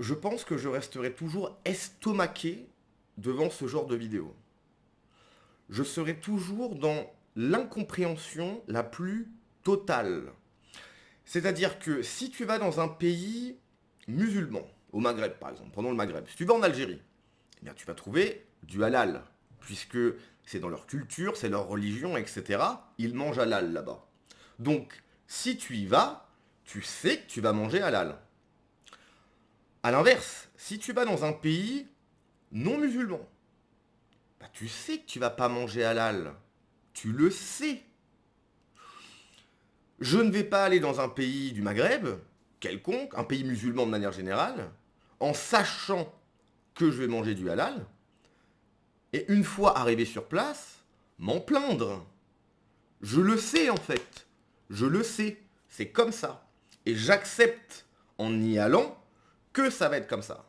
je pense que je resterai toujours estomaqué devant ce genre de vidéo. Je serai toujours dans l'incompréhension la plus totale. C'est-à-dire que si tu vas dans un pays musulman, au Maghreb par exemple, prenons le Maghreb, si tu vas en Algérie, eh bien tu vas trouver du halal, puisque c'est dans leur culture, c'est leur religion, etc. Ils mangent halal là-bas. Donc, si tu y vas, tu sais que tu vas manger halal. A l'inverse, si tu vas dans un pays non musulman, bah, tu sais que tu vas pas manger halal. Tu le sais. Je ne vais pas aller dans un pays du Maghreb, quelconque, un pays musulman de manière générale, en sachant que je vais manger du halal, et une fois arrivé sur place, m'en plaindre. Je le sais en fait. Je le sais. C'est comme ça. Et j'accepte en y allant que ça va être comme ça.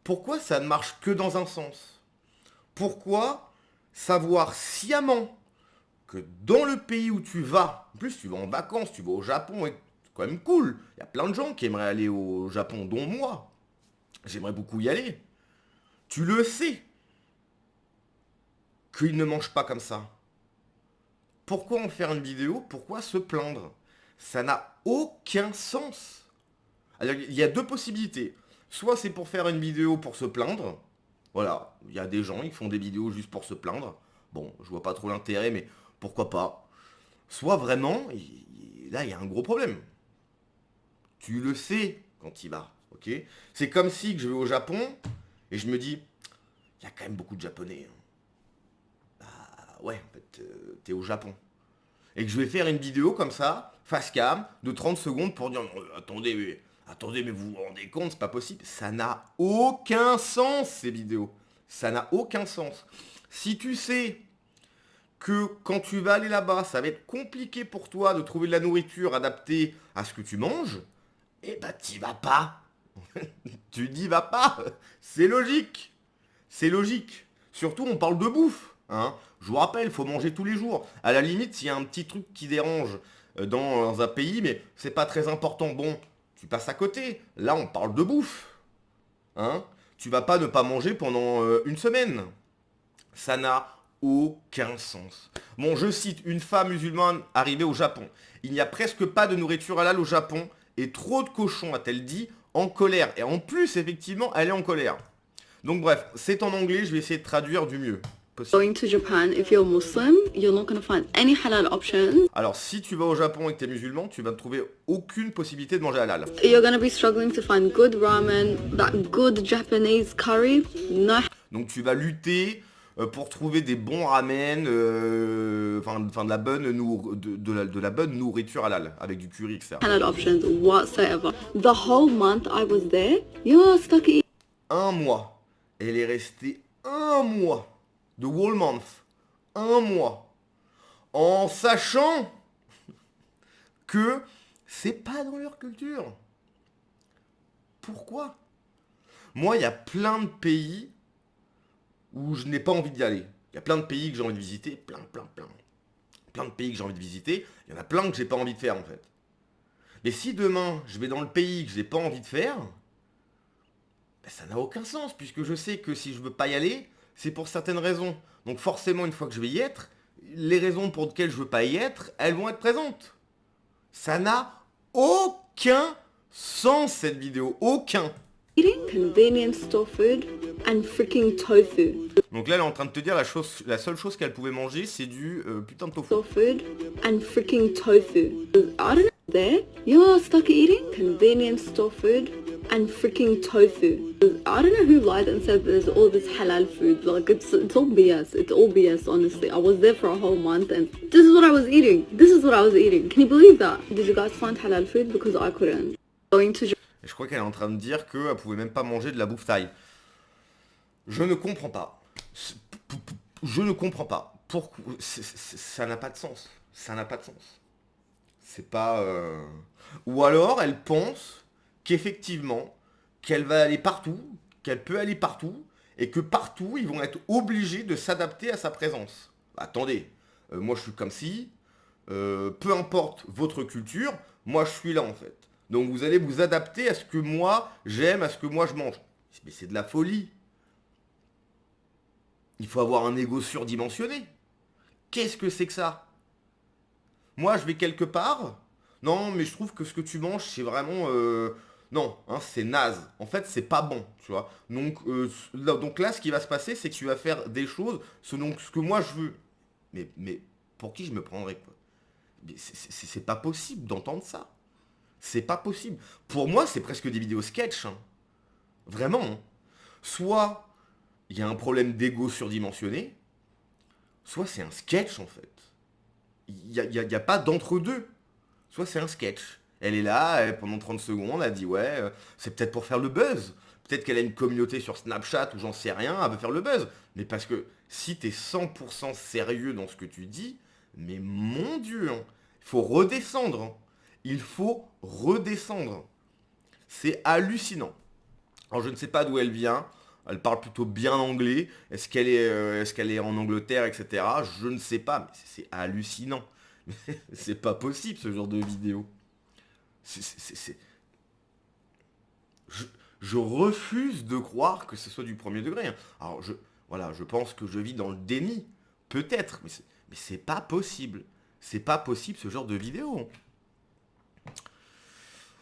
Pourquoi ça ne marche que dans un sens? Pourquoi savoir sciemment que dans le pays où tu vas, en plus tu vas en vacances, tu vas au Japon, et c'est quand même cool. Il y a plein de gens qui aimeraient aller au Japon, dont moi. J'aimerais beaucoup y aller. Tu le sais qu'ils ne mangent pas comme ça. Pourquoi en faire une vidéo? Pourquoi se plaindre? Ça n'a aucun sens. Alors, il y a deux possibilités. Soit c'est pour faire une vidéo pour se plaindre. Voilà, il y a des gens, ils font des vidéos juste pour se plaindre. Bon, je vois pas trop l'intérêt, mais pourquoi pas. Soit vraiment, là, il y a un gros problème. Tu le sais quand il va, ok? C'est comme si que je vais au Japon et je me dis, il y a quand même beaucoup de Japonais, hein. Bah ouais, en fait, t'es au Japon. Et que je vais faire une vidéo comme ça, face cam, de 30 secondes pour dire, non, attendez, mais vous vous rendez compte, c'est pas possible. Ça n'a aucun sens, ces vidéos. Ça n'a aucun sens. Si tu sais que quand tu vas aller là-bas, ça va être compliqué pour toi de trouver de la nourriture adaptée à ce que tu manges, eh ben t'y vas pas. Tu n'y vas pas. C'est logique. C'est logique. Surtout, on parle de bouffe, hein. Je vous rappelle, il faut manger tous les jours. À la limite, s'il y a un petit truc qui dérange dans un pays, mais c'est pas très important, bon, tu passes à côté. Là, on parle de bouffe, hein. Tu vas pas ne pas manger pendant une semaine. Ça n'a aucun sens. Bon, je cite une femme musulmane arrivée au Japon. Il n'y a presque pas de nourriture halal au Japon et trop de cochons, a-t-elle dit, en colère. Et en plus, effectivement, elle est en colère. Donc bref, c'est en anglais, je vais essayer de traduire du mieux possible. Going to Japan, if you're Muslim, you're not going to find any halal options. Alors, si tu vas au Japon et que tu es musulman, tu vas ne trouver aucune possibilité de manger halal. You're going to be struggling to find good ramen, that good Japanese curry. No Donc tu vas lutter pour trouver des bons ramen, enfin de la bonne de la bonne nourriture halal avec du curry, etc. halal options whatsoever. The whole month I was there, you're stuck eating Un mois. Elle est restée un mois. De whole month. Un mois. En sachant que c'est pas dans leur culture. Pourquoi? Moi, il y a plein de pays où je n'ai pas envie d'y aller. Il y a plein de pays que j'ai envie de visiter. Plein. Plein de pays que j'ai envie de visiter. Il y en a plein que j'ai pas envie de faire, en fait. Mais si demain, je vais dans le pays que j'ai pas envie de faire, ben, ça n'a aucun sens, puisque je sais que si je veux pas y aller, c'est pour certaines raisons. Donc forcément, une fois que je vais y être, les raisons pour lesquelles je veux pas y être, elles vont être présentes. Ça n'a aucun sens, cette vidéo. Aucun. convenience store food and freaking tofu. Donc là, elle est en train de te dire la seule chose qu'elle pouvait manger, c'est du putain de tofu. Store food and freaking tofu. I don't know. There, you're stuck eating convenience store food and freaking tofu. I don't know who lied and said there's all this halal food. Like it's all BS. It's all BS. Honestly, I was there for a whole month and this is what I was eating. This is what I was eating. Can you believe that? Did you guys find halal food? Because I couldn't. Going to Et je crois qu'elle est en train de dire qu'elle pouvait même pas manger de la bouffe thaï. Je ne comprends pas. Je ne comprends pas. Pourquoi ça n'a pas de sens. Ça n'a pas de sens. C'est pas... Ou alors, elle pense qu'effectivement, qu'elle va aller partout, qu'elle peut aller partout, et que partout, ils vont être obligés de s'adapter à sa présence. Attendez, moi je suis comme si, peu importe votre culture, moi je suis là en fait. Donc vous allez vous adapter à ce que moi j'aime, à ce que moi je mange. Mais c'est de la folie. Il faut avoir un ego surdimensionné. Qu'est-ce que c'est que ça? Moi, je vais quelque part. Non, mais je trouve que ce que tu manges, c'est vraiment... Non, hein, c'est naze. En fait, c'est pas bon, tu vois. Donc là, ce qui va se passer, c'est que tu vas faire des choses selon ce que moi je veux. Mais pour qui je me prendrais, quoi? Mais c'est pas possible d'entendre ça. C'est pas possible. Pour moi, c'est presque des vidéos sketch, hein. Vraiment, hein. Soit il y a un problème d'ego surdimensionné, soit c'est un sketch, en fait. Il y a pas d'entre-deux. Soit c'est un sketch. Elle est là, pendant 30 secondes, elle dit ouais, c'est peut-être pour faire le buzz. Peut-être qu'elle a une communauté sur Snapchat ou j'en sais rien, elle veut faire le buzz. Mais parce que si t'es 100% sérieux dans ce que tu dis, mais mon Dieu, hein, il faut redescendre, hein. Il faut redescendre. C'est hallucinant. Alors je ne sais pas d'où elle vient. Elle parle plutôt bien anglais. Est-ce qu'elle est en Angleterre, etc. Je ne sais pas, mais c'est hallucinant. C'est pas possible ce genre de vidéo. Je, je refuse de croire que ce soit du premier degré, hein. Alors voilà, je pense que je vis dans le déni. Peut-être, mais c'est pas possible. C'est pas possible ce genre de vidéo.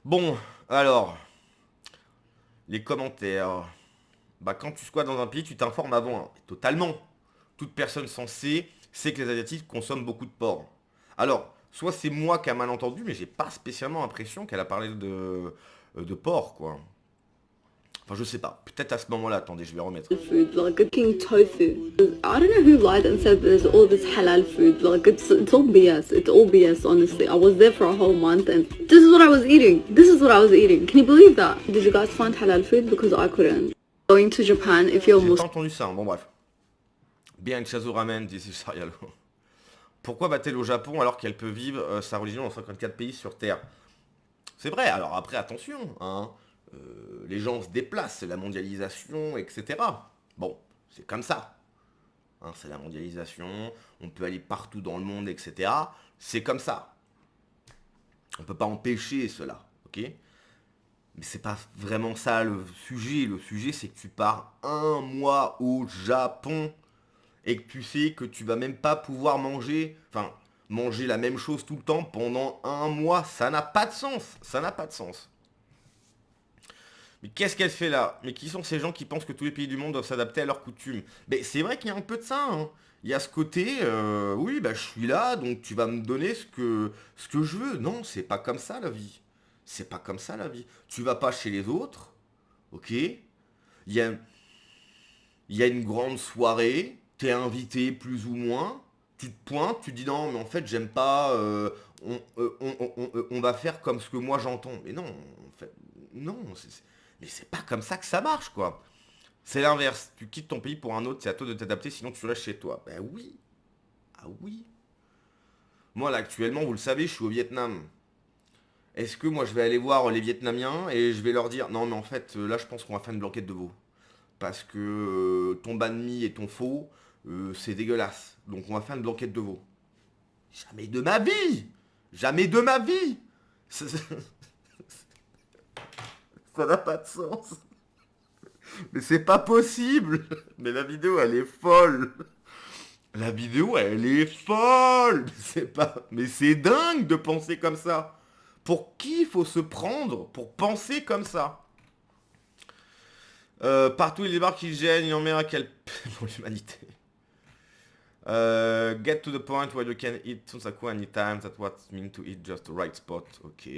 Bon, alors, les commentaires. Bah quand tu squattes dans un pays, tu t'informes avant, hein. Totalement. Toute personne censée sait que les Asiatiques consomment beaucoup de porc. Alors, soit c'est moi qui a mal entendu, mais j'ai pas spécialement l'impression qu'elle a parlé de porc, quoi. Enfin, je sais pas. Peut-être à ce moment-là. Attendez, je vais remettre. food, like cooking tofu. I don't know who lied and said there's all this halal food. Like it's all BS. It's all BS, honestly. I was there for a whole month and this is what I was eating. This is what I was eating. Can you believe that? Did you guys find halal food? Because I couldn't. Going to Japan, if you're J'ai pas Muslim. entendu ça, hein. Bon bref. Bien Chazo Ramen, dit Sarialo. Pourquoi va-t-elle au Japon alors qu'elle peut vivre sa religion dans 54 pays sur Terre? C'est vrai, alors après attention, hein. Les gens se déplacent, c'est la mondialisation, etc. Bon, c'est comme ça. Hein, c'est la mondialisation, on peut aller partout dans le monde, etc. C'est comme ça. On peut pas empêcher cela, ok? Mais c'est pas vraiment ça le sujet. Le sujet, c'est que tu pars un mois au Japon et que tu sais que tu vas même pas pouvoir manger, enfin, manger la même chose tout le temps pendant un mois. Ça n'a pas de sens. Ça n'a pas de sens. Mais qu'est-ce qu'elle fait là? Mais qui sont ces gens qui pensent que tous les pays du monde doivent s'adapter à leurs coutumes? Mais c'est vrai qu'il y a un peu de ça, hein. Il y a ce côté, oui, bah je suis là, donc tu vas me donner ce que je veux. Non, c'est pas comme ça la vie. C'est pas comme ça la vie. Tu vas pas chez les autres, ok? Il y a une grande soirée, t'es invité plus ou moins, tu te pointes, tu dis non, mais en fait j'aime pas, on va faire comme ce que moi j'entends. Mais non, en fait, non, mais c'est pas comme ça que ça marche, quoi. C'est l'inverse. Tu quittes ton pays pour un autre, c'est à toi de t'adapter, sinon tu restes chez toi. Ben oui. Ah oui. Moi, là, actuellement, vous le savez, je suis au Vietnam. Est-ce que moi, je vais aller voir les Vietnamiens et je vais leur dire, non, mais en fait, là, je pense qu'on va faire une blanquette de veau. Parce que ton banh mi et ton pho, c'est dégueulasse. Donc, on va faire une blanquette de veau. Jamais de ma vie. Jamais de ma vie. Ça n'a pas de sens. Mais c'est pas possible. Mais la vidéo, elle est folle. La vidéo, elle est folle. Mais c'est dingue de penser comme ça. Pour qui faut se prendre pour penser comme ça? Partout il débarque, il gêne, il en met un quel pour l'humanité. Get to the point where you can eat Sunsaku anytime. That's what it means to eat just the right spot. Ok.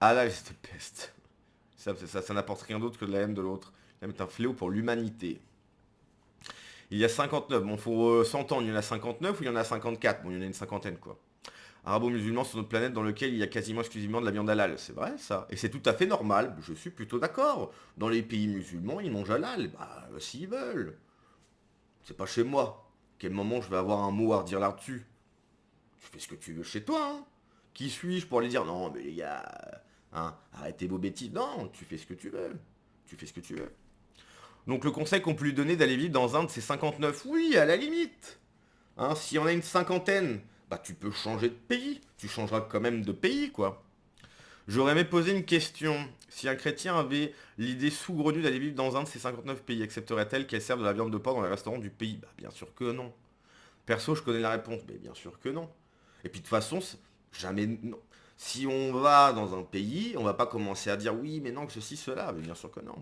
Allah is the best. Ça n'apporte rien d'autre que de la haine de l'autre. La haine est un fléau pour l'humanité. Il y a 59. Bon, faut s'entendre. Il y en a 59 ou il y en a 54? Bon, il y en a une cinquantaine, quoi. Arabo-musulmans sur notre planète dans lequel il y a quasiment exclusivement de la viande halal. C'est vrai, ça. Et c'est tout à fait normal. Je suis plutôt d'accord. Dans les pays musulmans, ils mangent halal. Bah, s'ils veulent. C'est pas chez moi. Quel moment je vais avoir un mot à redire là-dessus? Tu fais ce que tu veux chez toi, hein. Qui suis-je pour aller dire, non, mais les gars, hein, arrêtez vos bêtises. Non, tu fais ce que tu veux. Tu fais ce que tu veux. Donc le conseil qu'on peut lui donner d'aller vivre dans un de ces 59, oui, à la limite. Hein, si on a une cinquantaine, bah tu peux changer de pays. Tu changeras quand même de pays, quoi. J'aurais aimé poser une question. Si un chrétien avait l'idée saugrenue d'aller vivre dans un de ces 59 pays, accepterait-elle qu'elle serve de la viande de porc dans les restaurants du pays? Bah bien sûr que non. Perso, je connais la réponse, mais bien sûr que non. Et puis de toute façon, jamais... non. Si on va dans un pays, on va pas commencer à dire oui, mais non, que ceci, cela. Mais bien sûr que non.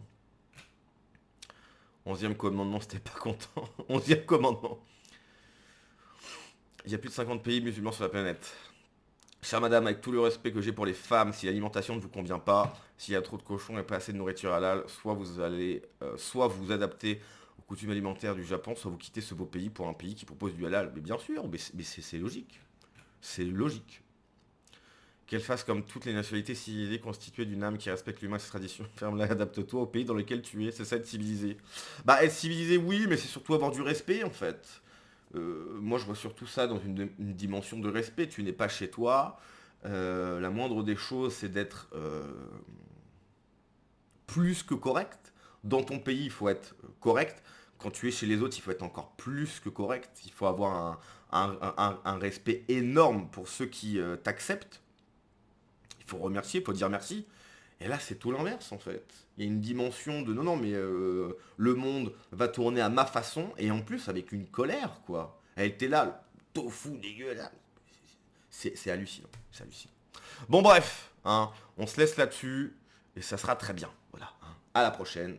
11e commandement, c'était pas content. 11e commandement. Il y a plus de 50 pays musulmans sur la planète. Chère madame, avec tout le respect que j'ai pour les femmes, si l'alimentation ne vous convient pas, s'il y a trop de cochons et pas assez de nourriture halal, soit vous adaptez aux coutumes alimentaires du Japon, soit vous quittez ce beau pays pour un pays qui propose du halal. Mais bien sûr, mais c'est logique. C'est logique. Qu'elle fasse comme toutes les nationalités civilisées constituées d'une âme qui respecte l'humain et ses traditions. Ferme-la, adapte-toi au pays dans lequel tu es, c'est ça être civilisé. Bah être civilisé oui, mais c'est surtout avoir du respect en fait. Moi je vois surtout ça dans une dimension de respect. Tu n'es pas chez toi. La moindre des choses c'est d'être plus que correct. Dans ton pays il faut être correct. Quand tu es chez les autres il faut être encore plus que correct. Il faut avoir un respect énorme pour ceux qui t'acceptent. Il faut remercier, il faut dire merci. Et là, c'est tout l'inverse, en fait. Il y a une dimension de non, mais le monde va tourner à ma façon, et en plus avec une colère, quoi. Elle était là, le tofu dégueulasse. C'est hallucinant, c'est hallucinant. Bon, bref, hein, on se laisse là-dessus, et ça sera très bien. Voilà, hein. À la prochaine.